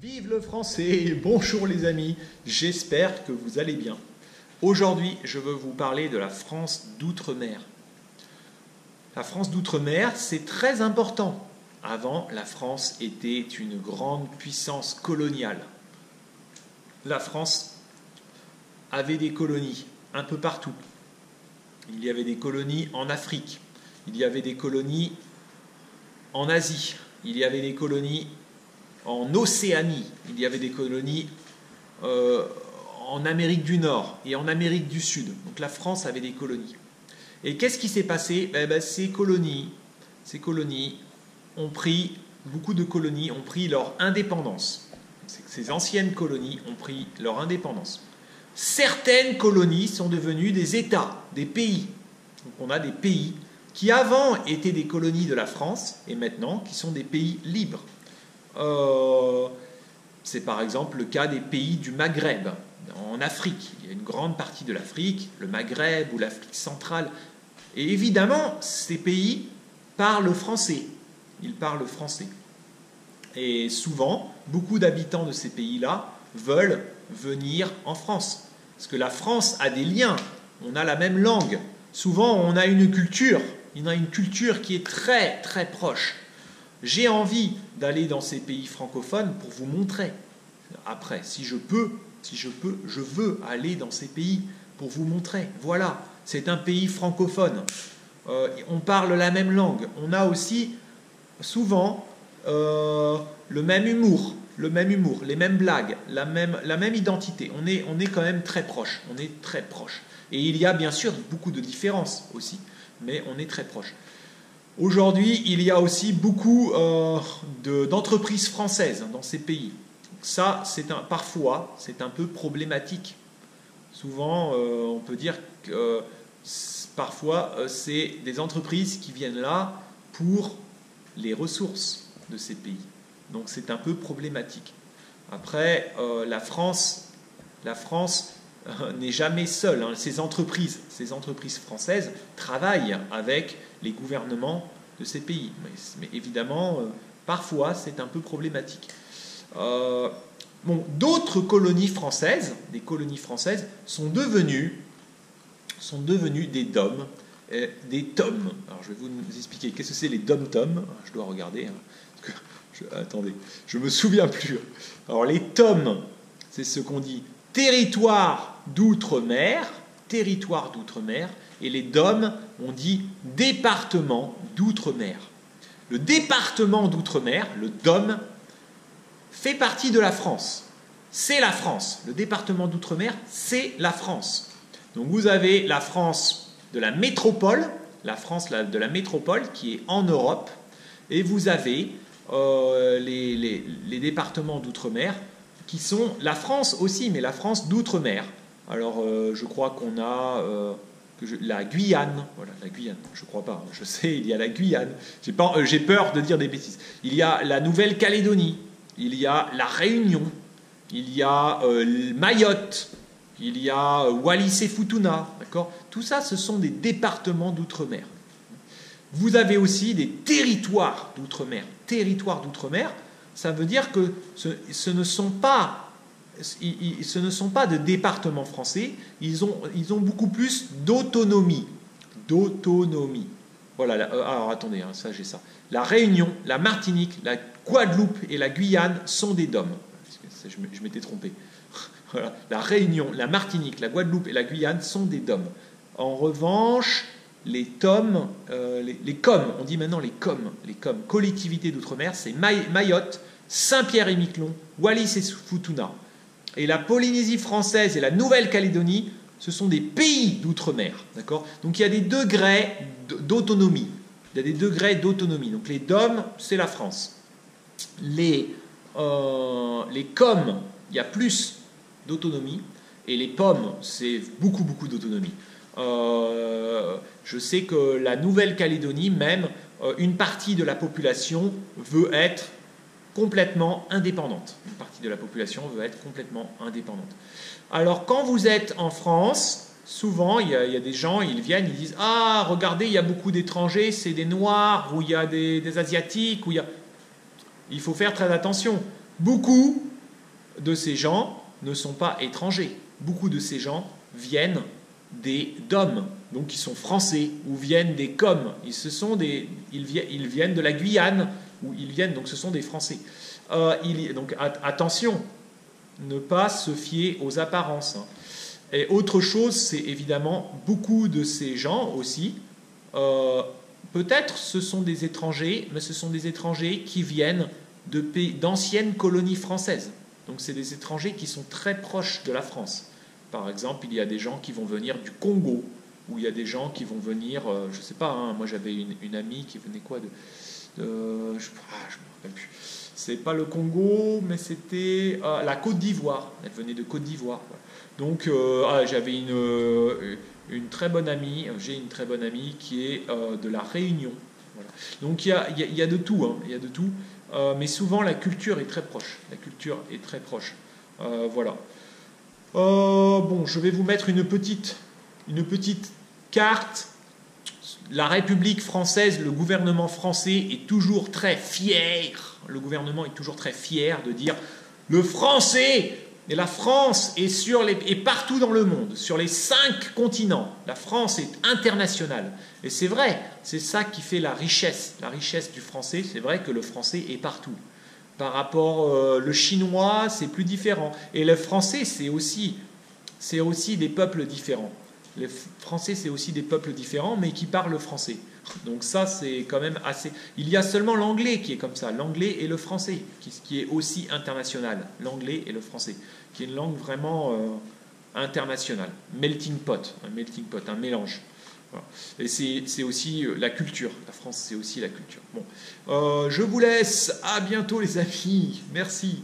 Vive le français! Bonjour les amis, j'espère que vous allez bien. Aujourd'hui, je veux vous parler de la France d'outre-mer. La France d'outre-mer, c'est très important. Avant, la France était une grande puissance coloniale. La France avait des colonies un peu partout. Il y avait des colonies en Afrique, il y avait des colonies en Asie, il y avait des colonies en Océanie, il y avait des colonies en Amérique du Nord et en Amérique du Sud. Donc la France avait des colonies. Et qu'est-ce qui s'est passé? Ces colonies ont pris, beaucoup de colonies ont pris leur indépendance. Ces anciennes colonies ont pris leur indépendance. Certaines colonies sont devenues des États, des pays. Donc on a des pays qui avant étaient des colonies de la France et maintenant qui sont des pays libres. C'est par exemple le cas des pays du Maghreb, en Afrique. Il y a une grande partie de l'Afrique, le Maghreb ou l'Afrique centrale. Et évidemment, ces pays parlent français. Ils parlent français. Et souvent, beaucoup d'habitants de ces pays-là veulent venir en France. Parce que la France a des liens, on a la même langue. Souvent, on a une culture qui est très, très proche. J'ai envie d'aller dans ces pays francophones pour vous montrer. Après, si je peux, je veux aller dans ces pays pour vous montrer. Voilà, c'est un pays francophone. On parle la même langue. On a aussi souvent le même humour, les mêmes blagues, la même identité. On est quand même très proche. On est très proche. Et il y a bien sûr beaucoup de différences aussi, mais on est très proche. Aujourd'hui, il y a aussi beaucoup d'entreprises françaises dans ces pays. Ça, parfois, c'est un peu problématique. Souvent, on peut dire que parfois, c'est des entreprises qui viennent là pour les ressources de ces pays. Donc, c'est un peu problématique. Après, la France n'est jamais seule. Hein. Ces entreprises françaises travaillent avec les gouvernements de ces pays. Mais évidemment, parfois, c'est un peu problématique. D'autres colonies françaises, sont devenues des DOM, des TOM. Alors, je vais vous expliquer qu'est-ce que c'est les DOM-TOM. Je dois regarder. Hein, attendez, je ne me souviens plus. Alors, les TOM, c'est ce qu'on dit territoire d'outre-mer, et les DOM, on dit département d'outre-mer. Le département d'outre-mer, le DOM, fait partie de la France. C'est la France. Le département d'outre-mer, c'est la France. Donc vous avez la France de la métropole, qui est en Europe, et vous avez les départements d'outre-mer qui sont la France aussi, mais la France d'outre-mer. Alors, je crois qu'on a la Guyane. Voilà, la Guyane. Je ne crois pas. Je sais, il y a la Guyane. J'ai peur de dire des bêtises. Il y a la Nouvelle-Calédonie. Il y a la Réunion. Il y a Mayotte. Il y a Wallis et Futuna. D'accord ? Tout ça, ce sont des départements d'outre-mer. Vous avez aussi des territoires d'outre-mer. Territoires d'outre-mer, ça veut dire que ce ne sont pas de départements français, ils ont beaucoup plus d'autonomie. Voilà, alors attendez, hein, ça j'ai ça. La Réunion, la Martinique, la Guadeloupe et la Guyane sont des DOM. Je m'étais trompé. Voilà. La Réunion, la Martinique, la Guadeloupe et la Guyane sont des DOM. En revanche, les TOM, les COM, on dit maintenant les COM, collectivités d'outre-mer, c'est Mayotte, Saint-Pierre-et-Miquelon, Wallis et Futuna. Et la Polynésie française et la Nouvelle-Calédonie, ce sont des pays d'outre-mer. D'accord ? Donc il y a des degrés d'autonomie. Donc les DOM, c'est la France. Les COM, il y a plus d'autonomie. Et les POM, c'est beaucoup d'autonomie. Je sais que la Nouvelle-Calédonie, même, une partie de la population veut être complètement indépendante. Une partie de la population veut être complètement indépendante. Alors, quand vous êtes en France, souvent, il y a des gens, ils viennent, ils disent « Ah, regardez, il y a beaucoup d'étrangers, c'est des Noirs, ou il y a des Asiatiques, ou il y a... » Il faut faire très attention. Beaucoup de ces gens ne sont pas étrangers. Beaucoup de ces gens viennent des DOM, donc qui sont français, ou viennent des COM. Ils viennent de la Guyane, ou ils viennent, donc ce sont des Français. Donc attention, ne pas se fier aux apparences. Et autre chose, c'est évidemment beaucoup de ces gens aussi, peut-être ce sont des étrangers, mais ce sont des étrangers qui viennent d'anciennes colonies françaises. Donc c'est des étrangers qui sont très proches de la France. Par exemple, il y a des gens qui vont venir du Congo, ou il y a des gens qui vont venir, je ne sais pas, hein, moi j'avais une amie qui venait quoi je ne me rappelle plus. C'est pas le Congo, mais c'était la Côte d'Ivoire. Elle venait de Côte d'Ivoire. Donc j'avais une très bonne amie, j'ai une très bonne amie qui est de la Réunion. Voilà. Donc il y a de tout, hein, il y a de tout. Mais souvent la culture est très proche. La culture est très proche. Voilà. Bon, je vais vous mettre une petite carte. La République française, le gouvernement français est toujours très fier. Le gouvernement est toujours très fier de dire le français et la France est partout dans le monde, sur les 5 continents. La France est internationale. Et c'est vrai, c'est ça qui fait la richesse du français. C'est vrai que le français est partout. Par rapport le chinois, c'est plus différent. Et le français, c'est aussi des peuples différents. Les Français, c'est aussi des peuples différents, mais qui parlent français. Donc ça, c'est quand même assez... Il y a seulement l'anglais qui est comme ça, l'anglais et le français, qui est aussi international. L'anglais et le français, qui est une langue vraiment internationale. Melting pot, un mélange. Voilà. Et c'est aussi la culture. La France, c'est aussi la culture. Bon, je vous laisse. À bientôt, les amis. Merci.